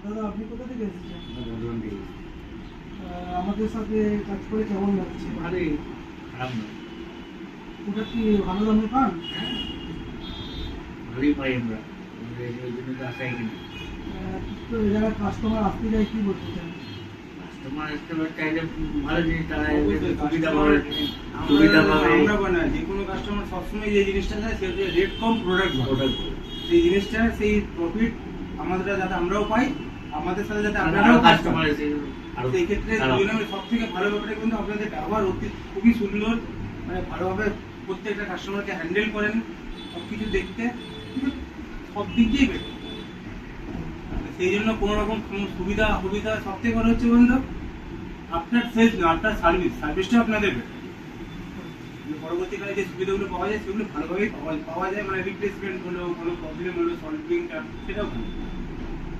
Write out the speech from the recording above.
দাদা আপনি কোথা থেকে এসেছেন? বর্ধমান থেকে। আমাদের সাথে কাজ করে কেমন লাগছে? ভালোই, খারাপ না। ওটা কি ভালো দামে পান? ভালোই পাই আমরা, ওই জন্য তো আশাই কিনি। তো যারা কাস্টমার আসতে যায় কি বলতে চান? কাস্টমার আসতে চাইলে ভালো জিনিস, তারা অবশ্যই সুবিধা customer পাবে, সুবিধা পাবে। আমরা বানাই যে কোনো কাস্টমার সবসময় যে জিনিসটা চায় সেটা রেট কম প্রোডাক্ট ভালো। Product সেই জিনিসটা সেই প্রফিট আমাদের যাতে আমরাও পাই, আমাদের সাথে যাতে আরো আপনারাও কাস্টমার কাস্টমার। এসে আরো সেই ক্ষেত্রে খারাপ। দুজনের সব থেকে ভালো ব্যাপারটা কিন্তু আপনাদের ব্যবহার অতি খুবই সুন্দর, মানে ভালোভাবে প্রত্যেকটা কাস্টমারকে হ্যান্ডেল করেন, সব কিছু দেখতে কিন্তু সব দিক দিয়েই বেটার। সেই জন্য কোনো রকম সুবিধা অসুবিধা সব থেকে বড় হচ্ছে বন্ধু আপনার সেলস না, আপনার সার্ভিসটা আপনাদের বেটার। পরবর্তীকালে যে সুবিধাগুলো পাওয়া যায় সেগুলো ভালোভাবেই পাওয়া যায়, মানে রিপ্লেসমেন্ট হলো, কোনো প্রবলেম হলো, সলভিংটা সেটাও ভালো।